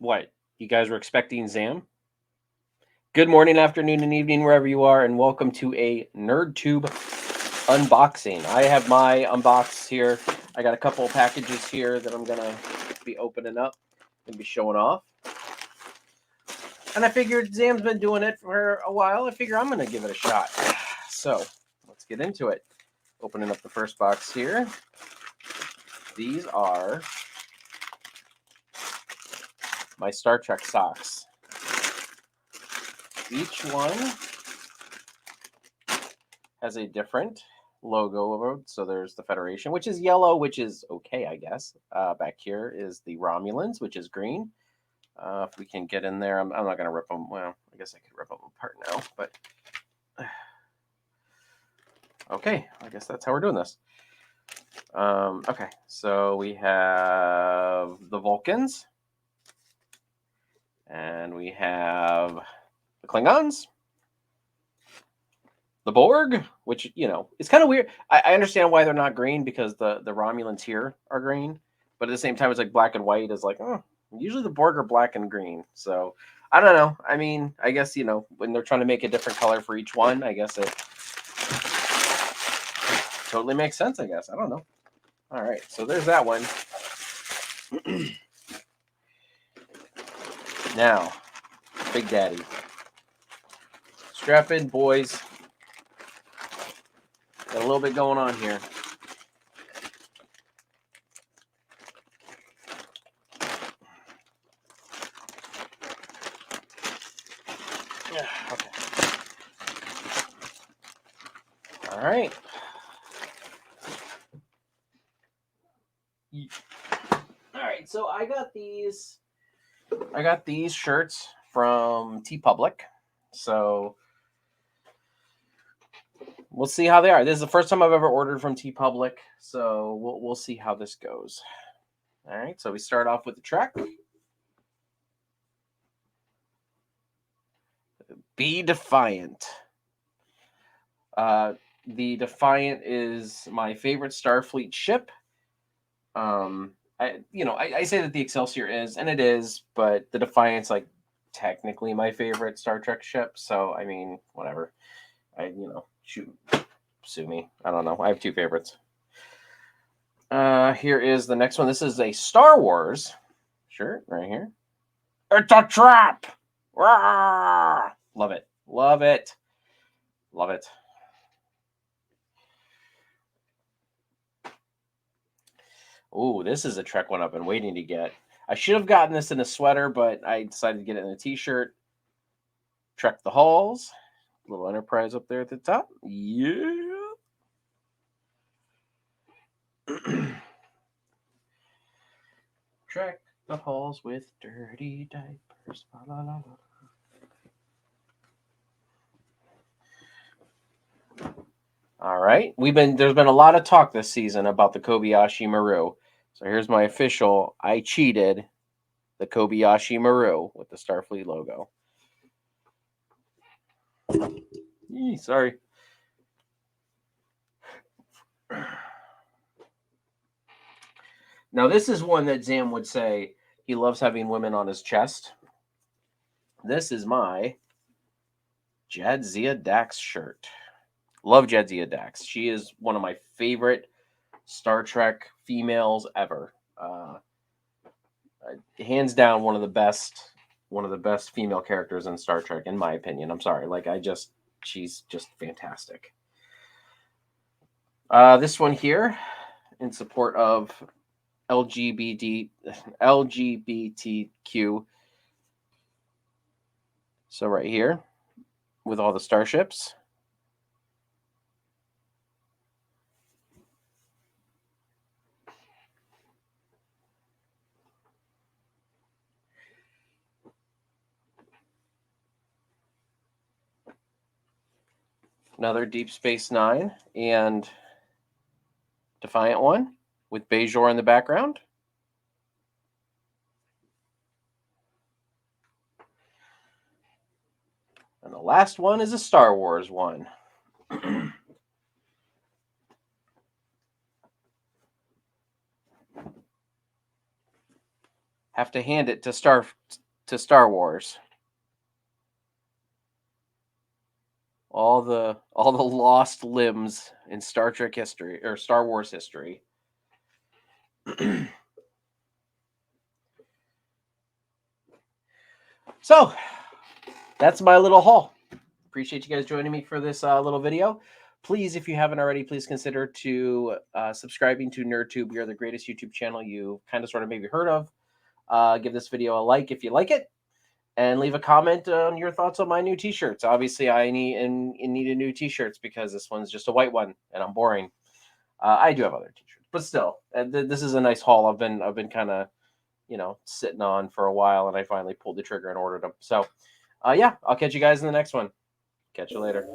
What? You guys were expecting Zam? Good morning, afternoon, and evening, wherever you are, and welcome to a NerdTube unboxing. I have my unbox here. I got a couple of packages here that I'm going to be opening up and be showing off. And I figured Zam's been doing it for a while. I figure I'm going to give it a shot. So, let's get into it. Opening up the first box here. These are my Star Trek socks. Each one has a different logo. So there's the Federation, which is yellow, which is okay, I guess. Back here is the Romulans, which is green. If we can get in there, I'm not going to rip them. Well, I guess I could rip them apart now, but okay, I guess that's how we're doing this. Okay, so we have the Vulcans, and we have the Klingons, the Borg, which, it's kind of weird. I understand why they're not green because the Romulans here are green, but at the same time, it's like black and white is like, usually the Borg are black and green. So I don't know. I mean, I guess, when they're trying to make a different color for each one, I guess it totally makes sense, I guess. I don't know. All right, so there's that one. Now, Big Daddy. Strap in, boys. Got a little bit going on here. Okay. All right. All right, so I got these shirts from TeePublic. So we'll see how they are. This is the first time I've ever ordered from TeePublic, so we'll see how this goes. All right, so we start off with the Trek. Be Defiant. The Defiant is my favorite Starfleet ship. I say that the Excelsior is, and it is, but the Defiant's like technically my favorite Star Trek ship. So I mean, whatever. Shoot, sue me. I don't know. I have two favorites. Here is the next one. This is a Star Wars shirt right here. It's a trap. Rawr! Love it. Love it. Love it. Oh, this is a Trek one I've been waiting to get. I should have gotten this in a sweater, but I decided to get it in a t-shirt. Trek the Halls. Little Enterprise up there at the top. Yeah. Trek the halls with dirty diapers. La, la, la, la. All right. There's been a lot of talk this season about the Kobayashi Maru. So here's my official. I cheated the Kobayashi Maru with the Starfleet logo. Sorry. Now, this is one that Zam would say he loves having women on his chest. This is my Jadzia Dax shirt. Love Jadzia Dax. She is one of my favorite Star Trek females ever. Hands down, one of the best female characters in Star Trek, in my opinion. I'm sorry. She's just fantastic. This one here, in support of LGBTQ. So right here, with all the starships. Another Deep Space Nine and Defiant one with Bajor in the background. And the last one is a Star Wars one. have to hand it to Star Wars. All the lost limbs in Star Trek history or Star Wars history. So that's my little haul. Appreciate you guys joining me for this little video. Please, if you haven't already, please consider to subscribing to NerdTube. We are the greatest YouTube channel you kind of sort of maybe heard of. Give this video a like if you like it, and leave a comment on your thoughts on my new T-shirts. Obviously, I need a new T-shirts because this one's just a white one and I'm boring. I do have other T-shirts, but still, this is a nice haul. I've been kind of sitting on for a while, and I finally pulled the trigger and ordered them. So, yeah, I'll catch you guys in the next one. Catch you later.